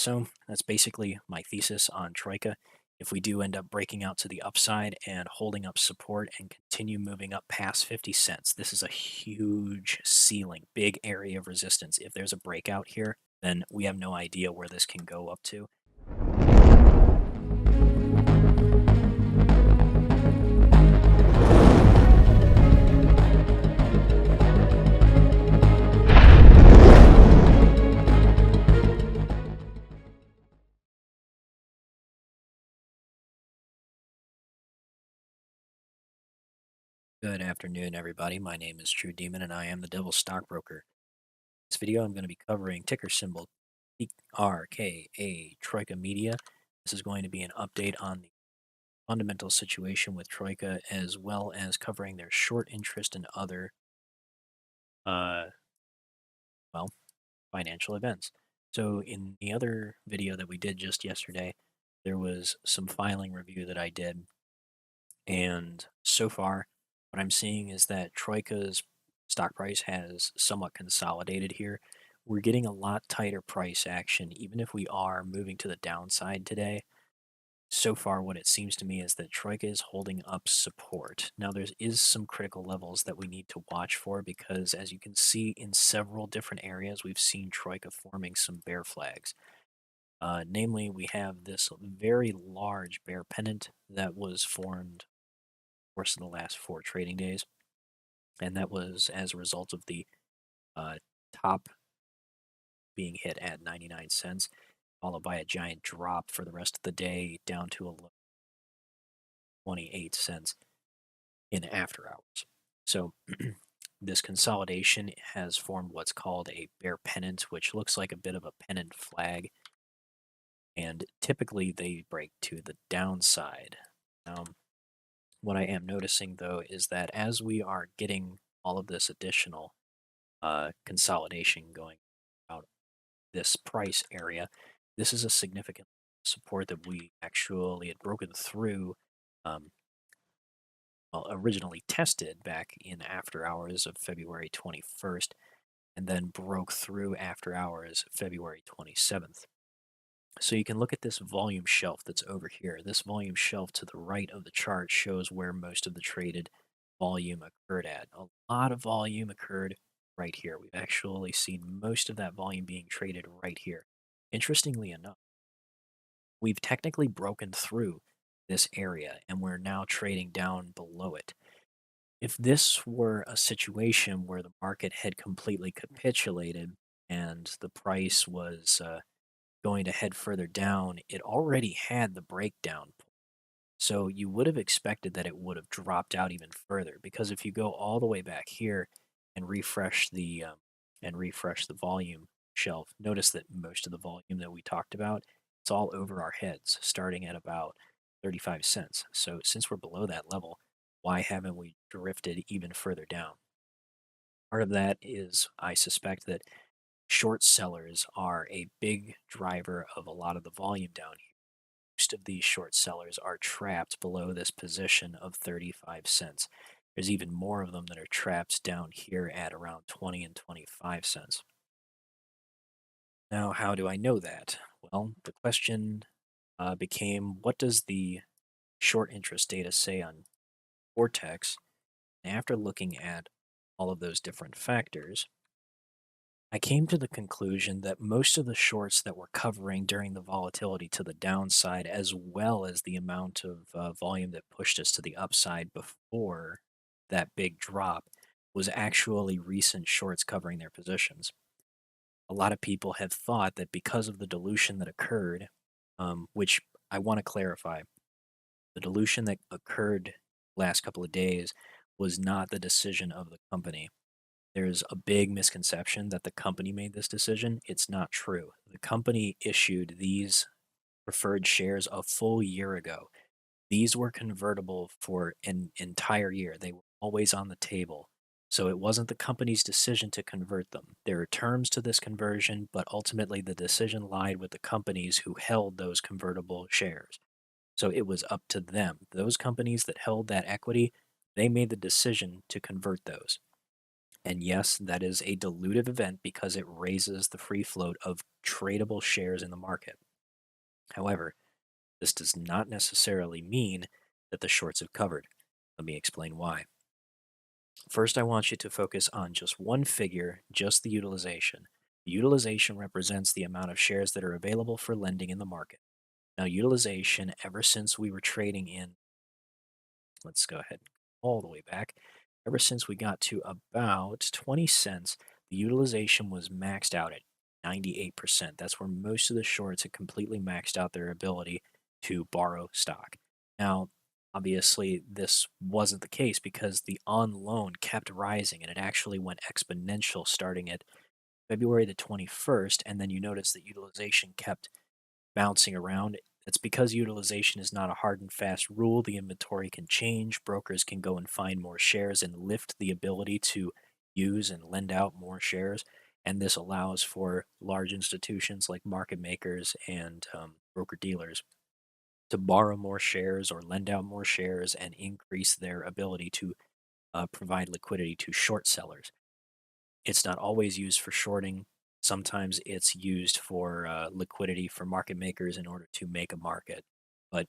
So that's basically my thesis on Troika. If we do end up breaking out to the upside and holding up support and continue moving up past 50 cents, this is a huge ceiling, big area of resistance. If there's a breakout here, then we have no idea where this can go up to. Good afternoon, everybody. My name is True Demon, and I am the Devil's Stockbroker. In this video, I'm going to be covering ticker symbol TRKA Troika Media. This is going to be an update on the fundamental situation with Troika, as well as covering their short interest and other, uh, well, financial events. So, in the other video that we did just yesterday, there was some filing review that I did, and so far, what I'm seeing is that Troika's stock price has somewhat consolidated here. We're getting a lot tighter price action, even if we are moving to the downside today. So far, what it seems to me is that Troika is holding up support. Now, there is some critical levels that we need to watch for because, as you can see, in several different areas, we've seen Troika forming some bear flags. Namely, we have this very large bear pennant that was formed course of the last 4 trading days, and that was as a result of the uh, top being hit at 99 cents, followed by a giant drop for the rest of the day down to a low 28 cents in after hours. So this consolidation has formed what's called a bear pennant, which looks like a bit of a pennant flag, and typically they break to the downside. What I am noticing though is that as we are getting all of this additional consolidation going out this price area, this is a significant support that we actually had broken through, um, well, originally tested back in after hours of February 21st, and then broke through after hours February 27th. So you can look at this volume shelf that's over here. This volume shelf to the right of the chart shows where most of the traded volume occurred at. A lot of volume occurred right here. We've actually seen most of that volume being traded right here. Interestingly enough, we've technically broken through this area and we're now trading down below it. If this were a situation where the market had completely capitulated and the price was going to head further down, it already had the breakdown. So you would have expected that it would have dropped out even further because if you go all the way back here and refresh the volume shelf, notice that most of the volume that we talked about, it's all over our heads, starting at about 35 cents. So since we're below that level, why haven't we drifted even further down? Part of that is I suspect that short sellers are a big driver of a lot of the volume down here. Most of these short sellers are trapped below this position of 35 cents. There's even more of them that are trapped down here at around 20 and 25 cents. Now, how do I know that? Well, the question became what does the short interest data say on Vortex? And after looking at all of those different factors, I came to the conclusion that most of the shorts that we're covering during the volatility to the downside, as well as the amount of volume that pushed us to the upside before that big drop, was actually recent shorts covering their positions. A lot of people have thought that because of the dilution that occurred, which I want to clarify, the dilution that occurred last couple of days was not the decision of the company. There's a big misconception that the company made this decision. It's not true. The company issued these preferred shares a full year ago. These were convertible for an entire year. They were always on the table. So it wasn't the company's decision to convert them. There are terms to this conversion, but ultimately the decision lied with the companies who held those convertible shares. So it was up to them. Those companies that held that equity, they made the decision to convert those. And yes, that is a dilutive event because it raises the free float of tradable shares in the market. However, this does not necessarily mean that the shorts have covered. Let me explain why. First, I want you to focus on just one figure, just the utilization. The utilization represents the amount of shares that are available for lending in the market. Now, utilization, ever since we were trading in, let's go ahead all the way back, ever since we got to about 20 cents, the utilization was maxed out at 98%. That's where most of the shorts had completely maxed out their ability to borrow stock. Now, obviously, this wasn't the case because the on loan kept rising and it actually went exponential starting at February the 21st. And then you notice that utilization kept bouncing around. It's because utilization is not a hard and fast rule. The inventory can change. Brokers can go and find more shares and lift the ability to use and lend out more shares. And this allows for large institutions like market makers and broker dealers to borrow more shares or lend out more shares and increase their ability to provide liquidity to short sellers. It's not always used for shorting. Sometimes it's used for liquidity for market makers in order to make a market. But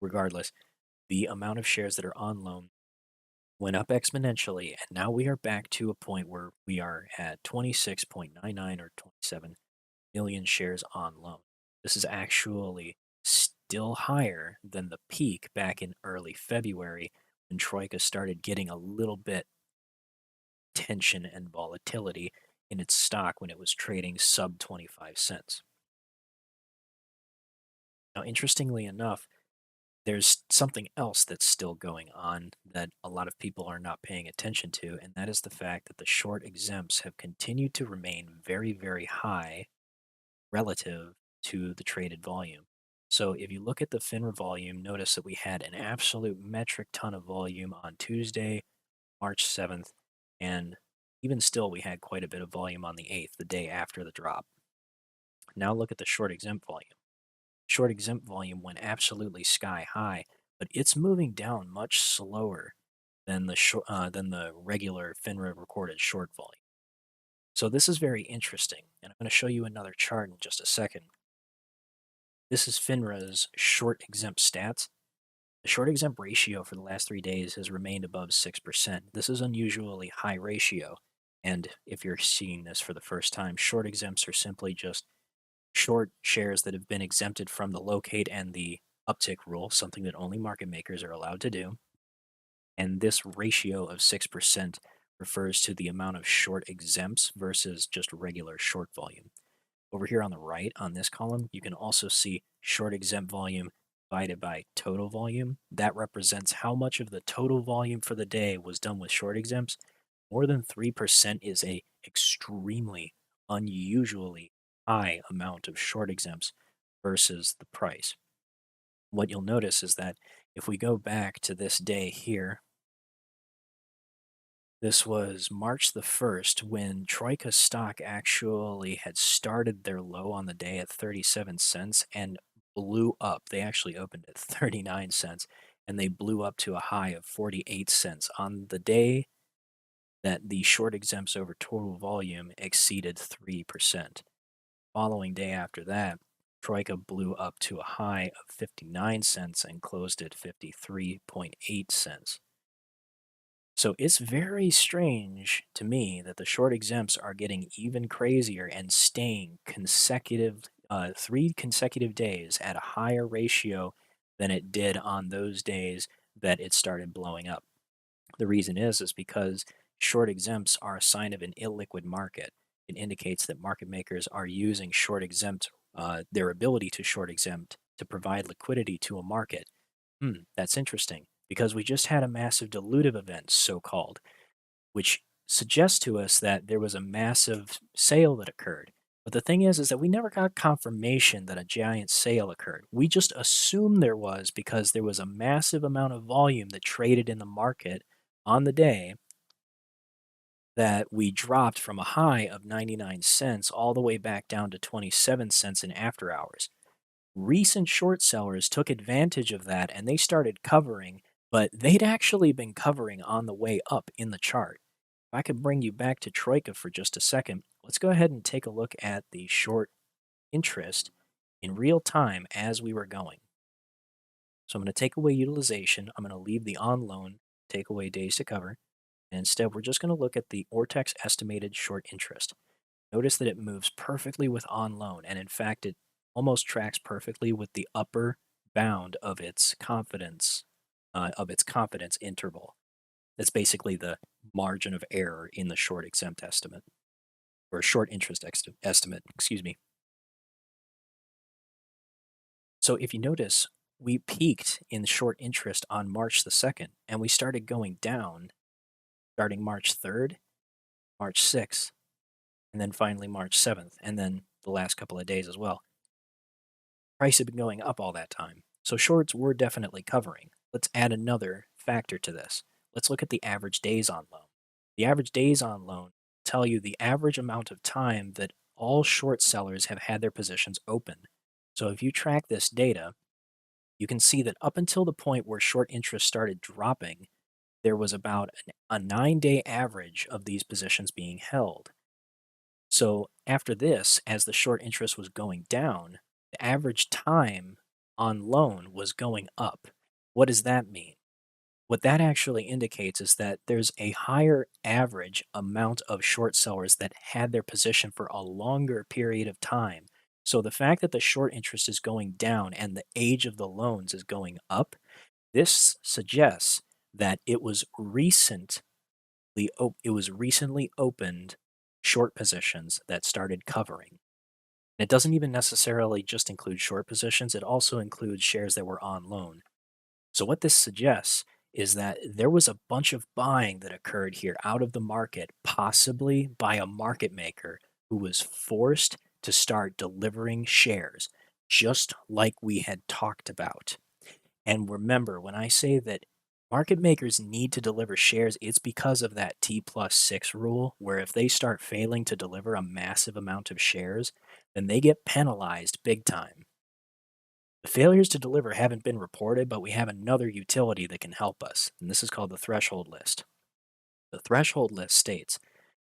regardless, the amount of shares that are on loan went up exponentially, and now we are back to a point where we are at 26.99 or 27 million shares on loan. This is actually still higher than the peak back in early February when Troika started getting a little bit tension and volatility in its stock when it was trading sub 25 cents. Now, interestingly enough, there's something else that's still going on that a lot of people are not paying attention to, and that is the fact that the short exempts have continued to remain very, very high relative to the traded volume. So if you look at the FINRA volume, notice that we had an absolute metric ton of volume on Tuesday, March 7th, and even still, we had quite a bit of volume on the 8th, the day after the drop. Now look at the short exempt volume. Short exempt volume went absolutely sky high, but it's moving down much slower than than the regular FINRA recorded short volume. So this is very interesting, and I'm going to show you another chart in just a second. This is FINRA's short exempt stats. The short exempt ratio for the last 3 days has remained above 6%. This is unusually high ratio. And if you're seeing this for the first time, short exempts are simply just short shares that have been exempted from the locate and the uptick rule, something that only market makers are allowed to do. And this ratio of 6% refers to the amount of short exempts versus just regular short volume. Over here on the right, on this column, you can also see short exempt volume divided by total volume. That represents how much of the total volume for the day was done with short exempts. More than 3% is a extremely unusually high amount of short exempts versus the price. What you'll notice is that if we go back to this day here, this was March the 1st when Troika stock actually had started their low on the day at 37 cents and blew up. They actually opened at 39 cents and they blew up to a high of 48 cents on the day that the short exempts over total volume exceeded 3%. Following day after that, Troika blew up to a high of 59 cents and closed at 53.8 cents. So it's very strange to me that the short exempts are getting even crazier and staying 3 consecutive days at a higher ratio than it did on those days that it started blowing up. The reason is because short exempts are a sign of an illiquid market. It indicates that market makers are using short exempt, their ability to short exempt to provide liquidity to a market. That's interesting because we just had a massive dilutive event, so called, which suggests to us that there was a massive sale that occurred. But the thing is that we never got confirmation that a giant sale occurred. We just assumed there was because there was a massive amount of volume that traded in the market on the day that we dropped from a high of 99 cents all the way back down to 27 cents in after hours. Recent short sellers took advantage of that and they started covering, but they'd actually been covering on the way up in the chart. If I could bring you back to Troika for just a second, let's go ahead and take a look at the short interest in real time as we were going. So I'm going to take away utilization. I'm going to leave the on loan, take away days to cover. And instead, we're just going to look at the Ortex estimated short interest. Notice that it moves perfectly with on loan. And in fact, it almost tracks perfectly with the upper bound of its confidence interval. That's basically the margin of error in the short exempt estimate or short interest estimate, excuse me. So if you notice, we peaked in short interest on March the 2nd, and we started going down starting March 3rd, March 6th, and then finally March 7th, and then the last couple of days as well. Price had been going up all that time. So shorts were definitely covering. Let's add another factor to this. Let's look at the average days on loan. The average days on loan tell you the average amount of time that all short sellers have had their positions open. So if you track this data, you can see that up until the point where short interest started dropping, there was about a 9-day average of these positions being held. So after this, as the short interest was going down, the average time on loan was going up. What does that mean? What that actually indicates is that there's a higher average amount of short sellers that had their position for a longer period of time. So the fact that the short interest is going down and the age of the loans is going up, this suggests that it was recently opened short positions that started covering. And it doesn't even necessarily just include short positions, it also includes shares that were on loan. So what this suggests is that there was a bunch of buying that occurred here out of the market, possibly by a market maker who was forced to start delivering shares, just like we had talked about. And remember, when I say that market makers need to deliver shares, it's because of that T plus 6 rule, where if they start failing to deliver a massive amount of shares, then they get penalized big time. The failures to deliver haven't been reported, but we have another utility that can help us, and this is called the threshold list. The threshold list states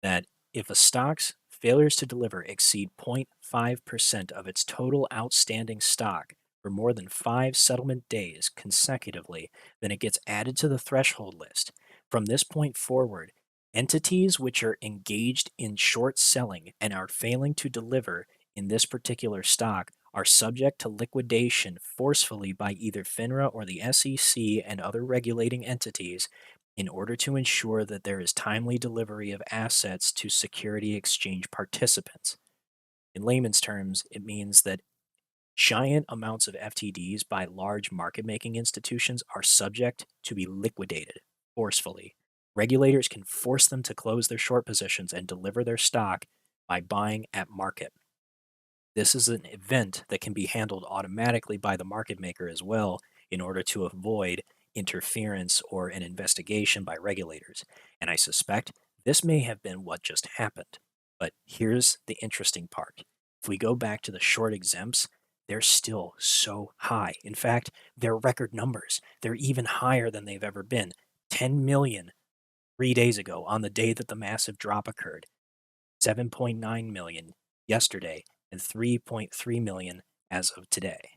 that if a stock's failures to deliver exceed 0.5% of its total outstanding stock for more than 5 settlement days consecutively, then it gets added to the threshold list. From this point forward, entities which are engaged in short selling and are failing to deliver in this particular stock are subject to liquidation forcefully by either FINRA or the SEC and other regulating entities in order to ensure that there is timely delivery of assets to security exchange participants. In layman's terms, it means that giant amounts of FTDs by large market making institutions are subject to be liquidated forcefully. Regulators can force them to close their short positions and deliver their stock by buying at market. This is an event that can be handled automatically by the market maker as well in order to avoid interference or an investigation by regulators. And I suspect this may have been what just happened. But here's the interesting part. If we go back to the short exempts, they're still so high. In fact, they're record numbers. They're even higher than they've ever been. 10 million 3 days ago on the day that the massive drop occurred. 7.9 million yesterday, and 3.3 million as of today.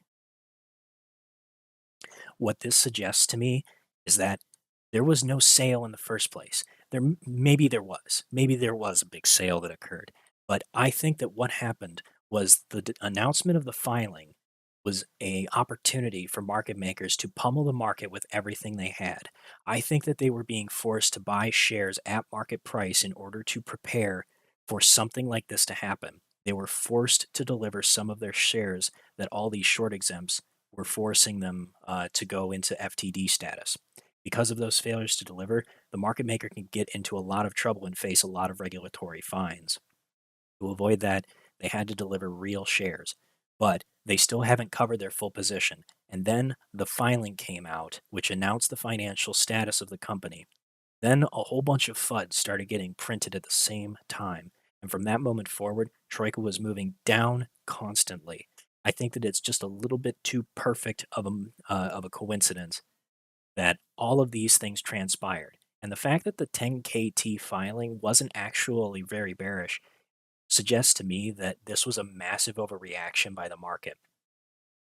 What this suggests to me is that there was no sale in the first place. Maybe there was a big sale that occurred, but I think that what happened was the announcement of the filing was a opportunity for market makers to pummel the market with everything they had. I think that they were being forced to buy shares at market price in order to prepare for something like this to happen. They were forced to deliver some of their shares that all these short exempts were forcing them to go into FTD status. Because of those failures to deliver, the market maker can get into a lot of trouble and face a lot of regulatory fines. To avoid that, they had to deliver real shares, but they still haven't covered their full position. And then the filing came out, which announced the financial status of the company. Then a whole bunch of FUD started getting printed at the same time. And from that moment forward, Troika was moving down constantly. I think that it's just a little bit too perfect of a coincidence that all of these things transpired. And the fact that the 10KT filing wasn't actually very bearish suggests to me that this was a massive overreaction by the market.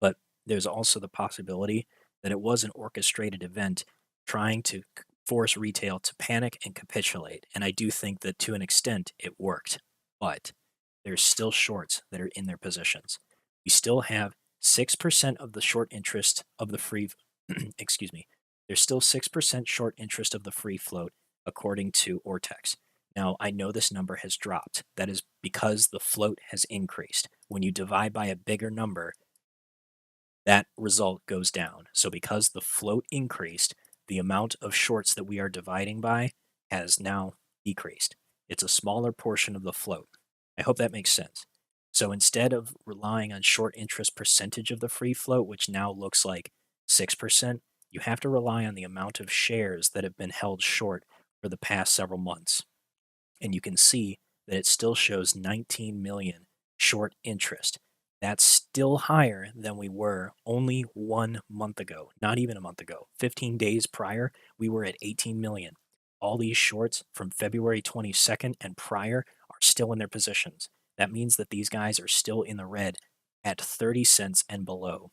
But there's also the possibility that it was an orchestrated event trying to force retail to panic and capitulate. And I do think that to an extent it worked. But there's still shorts that are in their positions. We still have 6% of the short interest of the free, excuse me, there's still 6% short interest of the free float, according to Ortex. Now, I know this number has dropped. That is because the float has increased. When you divide by a bigger number, that result goes down. So because the float increased, the amount of shorts that we are dividing by has now decreased. It's a smaller portion of the float. I hope that makes sense. So instead of relying on short interest percentage of the free float, which now looks like 6%, you have to rely on the amount of shares that have been held short for the past several months. And you can see that it still shows 19 million short interest. That's still higher than we were only 1 month ago, not even a month ago. 15 days prior, we were at 18 million. All these shorts from February 22nd and prior are still in their positions. That means that these guys are still in the red at 30 cents and below.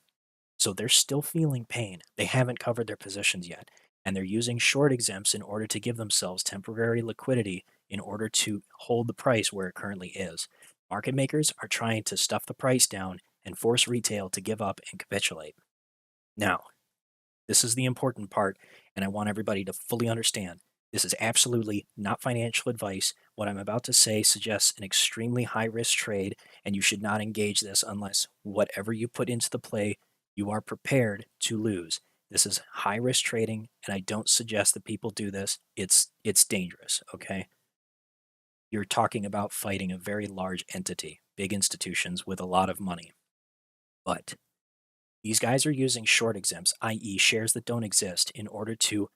So they're still feeling pain. They haven't covered their positions yet. And they're using short exempts in order to give themselves temporary liquidity in order to hold the price where it currently is. Market makers are trying to stuff the price down and force retail to give up and capitulate. Now, this is the important part, and I want everybody to fully understand. This is absolutely not financial advice. What I'm about to say suggests an extremely high risk trade, and you should not engage this unless whatever you put into the play, you are prepared to lose. This is high risk trading, and I don't suggest that people do this. It's dangerous, okay? You're talking about fighting a very large entity, big institutions with a lot of money. But these guys are using short exempts, i.e., shares that don't exist, in order to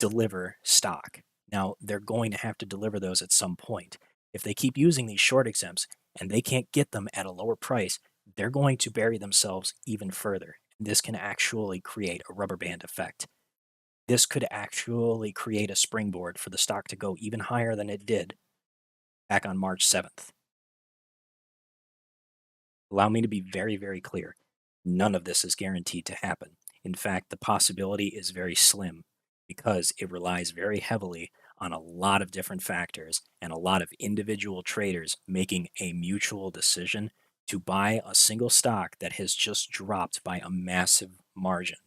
deliver stock. Now, they're going to have to deliver those at some point. If they keep using these short exempts and they can't get them at a lower price, they're going to bury themselves even further. This can actually create a rubber band effect. This could actually create a springboard for the stock to go even higher than it did back on March 7th. Allow me to be very, very clear. None of this is guaranteed to happen. In fact, the possibility is very slim because it relies very heavily on a lot of different factors and a lot of individual traders making a mutual decision to buy a single stock that has just dropped by a massive margin.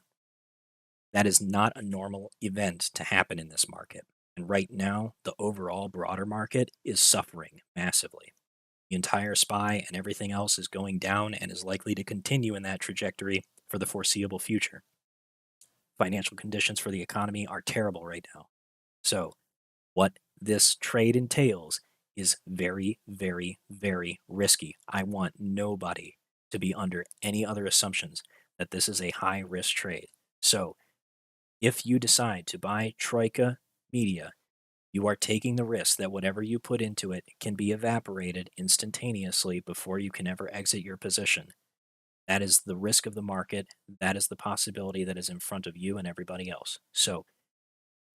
That is not a normal event to happen in this market. And right now, the overall broader market is suffering massively. The entire SPY and everything else is going down and is likely to continue in that trajectory for the foreseeable future. Financial conditions for the economy are terrible right now. So, what this trade entails is very, very, very risky. I want nobody to be under any other assumptions that this is a high risk trade. So, if you decide to buy Troika Media, you are taking the risk that whatever you put into it can be evaporated instantaneously before you can ever exit your position. That is the risk of the market. That is the possibility that is in front of you and everybody else. So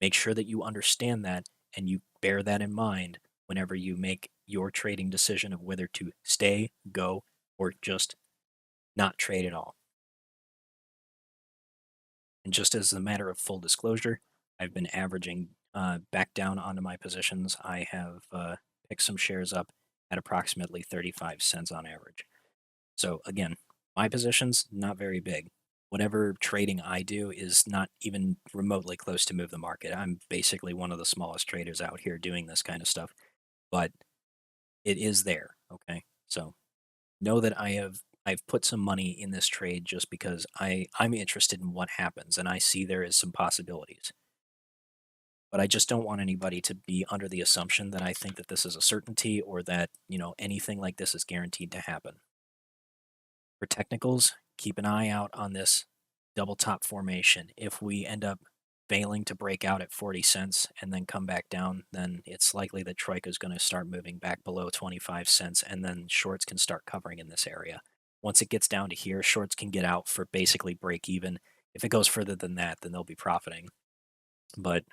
make sure that you understand that and you bear that in mind whenever you make your trading decision of whether to stay, go, or just not trade at all. And just as a matter of full disclosure, I've been averaging back down onto my positions. I have picked some shares up at approximately 35 cents on average. So again, my position's not very big. Whatever trading I do is not even remotely close to move the market. I'm basically one of the smallest traders out here doing this kind of stuff, but it is there. Okay. So know that I've put some money in this trade just because I'm interested in what happens and I see there is some possibilities. But I just don't want anybody to be under the assumption that I think that this is a certainty or that, anything like this is guaranteed to happen. For technicals, keep an eye out on this double top formation. If we end up failing to break out at 40 cents and then come back down, then it's likely that Troika is going to start moving back below 25 cents and then shorts can start covering in this area. Once it gets down to here, shorts can get out for basically break even. If it goes further than that, then they'll be profiting. but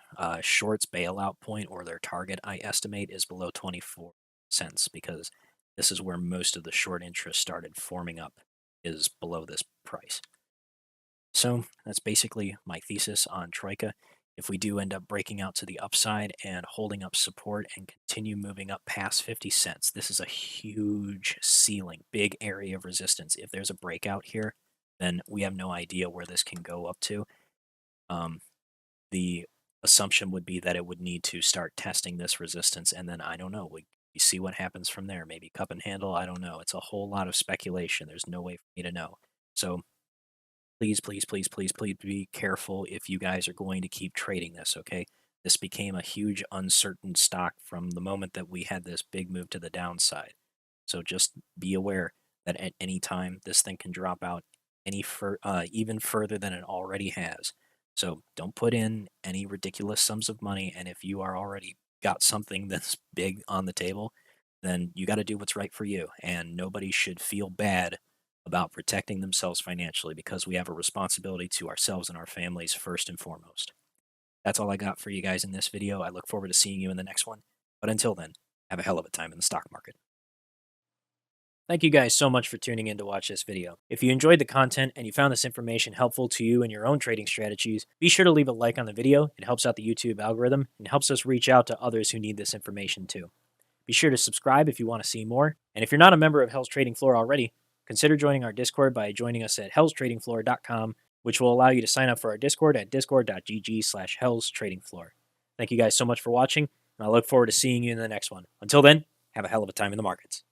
shorts bailout point, or their target, I estimate, is below 24 cents, because this is where most of the short interest started forming up, is below this price. So that's basically my thesis on Troika. If we do end up breaking out to the upside and holding up support and continue moving up past 50 cents, this is a huge ceiling, big area of resistance. If there's a breakout here, then we have no idea where this can go up to. The assumption would be that it would need to start testing this resistance, and then I don't know. We see what happens from there. Maybe cup and handle. I don't know. It's a whole lot of speculation. There's no way for me to know. So please, please, please, please, please be careful if you guys are going to keep trading this, okay? This became a huge uncertain stock from the moment that we had this big move to the downside. So just be aware that at any time this thing can drop out even further than it already has. So don't put in any ridiculous sums of money, and if you are already got something that's big on the table, then you got to do what's right for you, and nobody should feel bad about protecting themselves financially, because we have a responsibility to ourselves and our families first and foremost. That's all I got for you guys in this video. I look forward to seeing you in the next one. But until then, have a hell of a time in the stock market. Thank you guys so much for tuning in to watch this video. If you enjoyed the content and you found this information helpful to you in your own trading strategies, be sure to leave a like on the video. It helps out the YouTube algorithm and helps us reach out to others who need this information too. Be sure to subscribe if you want to see more. And if you're not a member of Hell's Trading Floor already, consider joining our Discord by joining us at hellstradingfloor.com, which will allow you to sign up for our Discord at discord.gg/hellstradingfloor. Thank you guys so much for watching, and I look forward to seeing you in the next one. Until then, have a hell of a time in the markets.